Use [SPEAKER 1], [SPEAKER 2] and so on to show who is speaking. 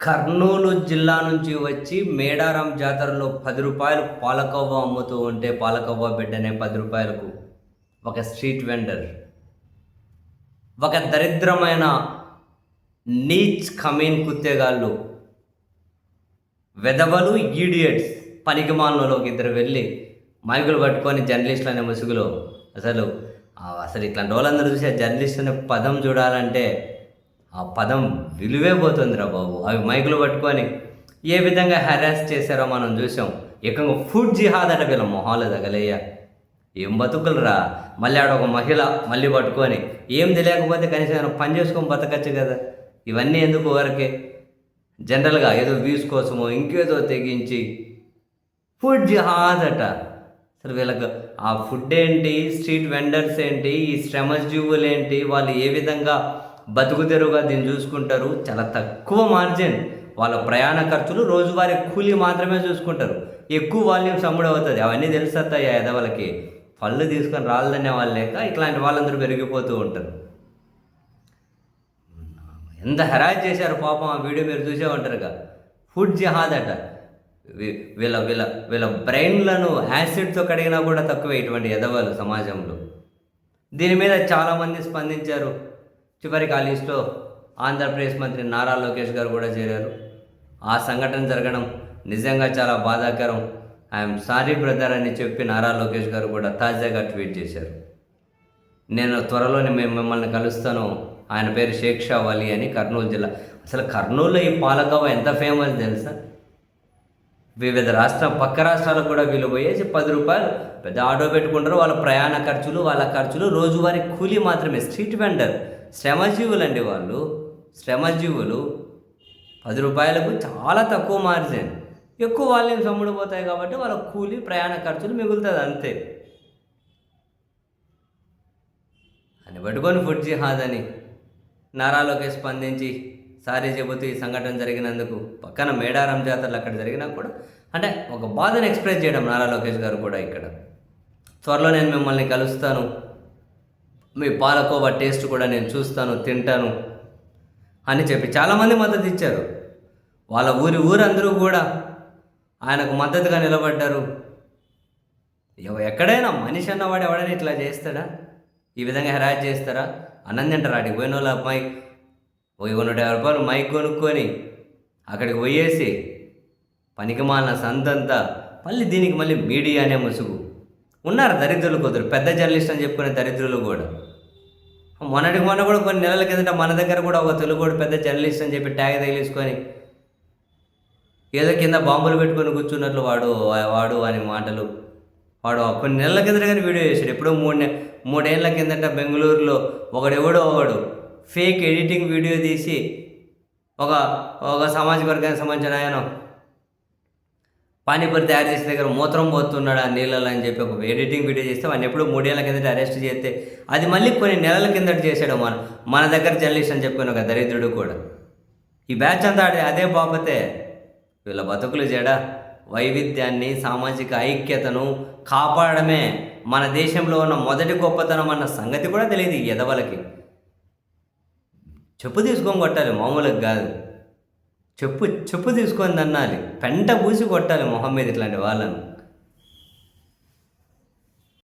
[SPEAKER 1] కర్నూలు జిల్లా నుంచి వచ్చి మేడారం జాతరలో రూ. 10 పాలకోవా అమ్ముతూ ఉంటే పాలకోవా బిడ్డనే రూ. 10కు ఒక స్ట్రీట్ వెండర్, ఒక దరిద్రమైన నీచ్ కమీన్ కుత్తేగాళ్ళు, వెధవలు, ఈడియట్స్, పనికిమాలినోళ్ళు ఒక ఇద్దరు వెళ్ళి మైకులు పట్టుకొని జర్నలిస్టులు అనే ముసుగులో అసలు ఇట్లాంటి వాళ్ళందరూ చూసి ఆ జర్నలిస్ట్ అనే పదం చూడాలంటే ఆ పదం విలువే పోతుందిరా బాబు. అవి మైకులు పట్టుకొని ఏ విధంగా హెరాస్ చేశారో మనం చూసాం. ఏకంగా ఫుడ్ జిహాద్ అట వీళ్ళ మొహాలు తగలయ్యా. ఏం బతుకులరా. మళ్ళీ ఆడ ఒక మహిళ మళ్ళీ పట్టుకొని ఏం తెలియకపోతే కనీసం ఏమైనా పని చేసుకొని బతకచ్చు కదా. ఇవన్నీ ఎందుకు వరకే జనరల్గా ఏదో వ్యూస్ కోసమో ఇంకేదో తెగించి ఫుడ్ జిహాద్ అట. అసలు వీళ్ళకు ఆ ఫుడ్ ఏంటి, స్ట్రీట్ వెండర్స్ ఏంటి, ఈ శ్రమజీవులు ఏంటి, వాళ్ళు ఏ విధంగా బతుకుదెరువుగా దీన్ని చూసుకుంటారు. చాలా తక్కువ మార్జిన్ వాళ్ళ ప్రయాణ ఖర్చులు, రోజువారీ కూలీ మాత్రమే చూసుకుంటారు. ఎక్కువ వాల్యూమ్స్ అమ్ముడవుతుంది. అవన్నీ తెలుస్తాయి ఎదవలకి. పళ్ళు తీసుకొని రాళ్ళదనే వాళ్ళు లేక ఇట్లాంటి వాళ్ళందరూ పెరిగిపోతూ ఉంటారు. ఎంత హెరాస్ చేశారు పాపం. ఆ వీడియో మీరు చూసే ఉంటారుగా. ఫుడ్ జిహాద్ అట. వీళ్ళ వీళ్ళ వీళ్ళ బ్రెయిన్లను యాసిడ్తో కడిగినా కూడా తక్కువే ఇటువంటి ఎదవలు సమాజంలో. దీని మీద చాలామంది స్పందించారు. చివరికి ఆ లిస్టులో ఆంధ్రప్రదేశ్ మంత్రి నారా లోకేష్ గారు కూడా చేరారు. ఆ సంఘటన జరగడం నిజంగా చాలా బాధాకరం. ఐఎమ్ సారీ బ్రదర్ అని చెప్పి నారా లోకేష్ గారు కూడా తాజాగా ట్వీట్ చేశారు. నేను త్వరలోనే మిమ్మల్ని కలుస్తాను. ఆయన పేరు షేక్ షా వలి అని, కర్నూలు జిల్లా. అసలు కర్నూలులో ఈ పాలకోవా ఎంత ఫేమస్ తెలుసా. వివిధ పక్క రాష్ట్రాలకు కూడా వీళ్ళు పోయేసి రూ. 10 పెద్ద ఆటో పెట్టుకుంటారు. వాళ్ళ ప్రయాణ ఖర్చులు, వాళ్ళ ఖర్చులు, రోజువారీ కూలీ మాత్రమే. స్ట్రీట్ వెండర్, శ్రమజీవులు అండి వాళ్ళు. శ్రమజీవులు రూ. 10కు చాలా తక్కువ మార్జిన్. ఎక్కువ వాల్యూమ్స్ అమ్ముడుపోతాయి కాబట్టి వాళ్ళ కూలీ, ప్రయాణ ఖర్చులు మిగులుతుంది అంతే. అని పట్టుకొని ఫుడ్ జిహాద్ అని నారా లోకేష్ స్పందించి సారీ చెబుతూ ఈ సంఘటన జరిగినందుకు, పక్కన మేడారం జాతరలు అక్కడ జరిగినా కూడా అంటే ఒక బాధను ఎక్స్ప్రెస్ చేయడం నారా లోకేష్ గారు కూడా ఇక్కడ. త్వరలో నేను మిమ్మల్ని కలుస్తాను, మీ పాలకోవా టేస్ట్ కూడా నేను చూస్తాను, తింటాను అని చెప్పి చాలామంది మద్దతు ఇచ్చారు. వాళ్ళ ఊరందరూ కూడా ఆయనకు మద్దతుగా నిలబడ్డారు. ఎక్కడైనా మనిషి అన్నవాడు ఎవడైనా ఇట్లా చేస్తాడా? ఈ విధంగా హెరాస్ చేస్తారా? అన్నం తింటారు. అడిగి పోయిన వాళ్ళ మైక్ రూ. 150 మైక్ కొనుక్కొని అక్కడికి పోయేసి పనికిమాలిన సంతంతా మళ్ళీ దీనికి మళ్ళీ మీడియా అనే ముసుగు. ఉన్నారు దరిద్రులు కుదరు, పెద్ద జర్నలిస్ట్ అని చెప్పుకునే దరిద్రులు కూడా. మొన్న కూడా కొన్ని నెలల కిందట మన దగ్గర కూడా ఒక తెలుగుడు పెద్ద జర్నలిస్ట్ అని చెప్పి ట్యాగ్ తగిలించుకొని ఏదో కింద బాంబులు పెట్టుకొని కూర్చున్నట్లు వాడు అని మాటలు. వాడు కొన్ని నెలల కిందట కానీ వీడియో చేశాడు. ఎప్పుడో 3 ఏళ్ల కిందట బెంగళూరులో ఒకడు ఫేక్ ఎడిటింగ్ వీడియో తీసి ఒక సామాజిక వర్గానికి సంబంధించిన ఆయన పానీపూరి తయారు చేసే దగ్గర మూత్రం పోతున్నాడు ఆ నీళ్ళలో అని చెప్పి ఒక ఎడిటింగ్ వీడియో చేస్తే వాడిని ఎప్పుడు 3 ఏళ్ల కిందట అరెస్ట్ చేస్తే అది మళ్ళీ కొన్ని నెలల కిందట చేశాడు మన దగ్గర జర్నలిస్ట్ అని చెప్పుకుని ఒక దరిద్రుడు కూడా. ఈ బ్యాచ్ అంతా అదే బాపతే. వీళ్ళ బతుకులు జడ వైవిధ్యాన్ని, సామాజిక ఐక్యతను కాపాడమే మన దేశంలో ఉన్న మొదటి గొప్పతనం అన్న సంగతి కూడా తెలియదు ఈ ఎదవలకి. చెప్పు తీసుకొని కొట్టాలి, మామూలుగా కాదు. చెప్పు తీసుకొని తన్నాలి, పెంట పూసి కొట్టాలి మొహం మీద ఇట్లాంటి వాళ్ళను.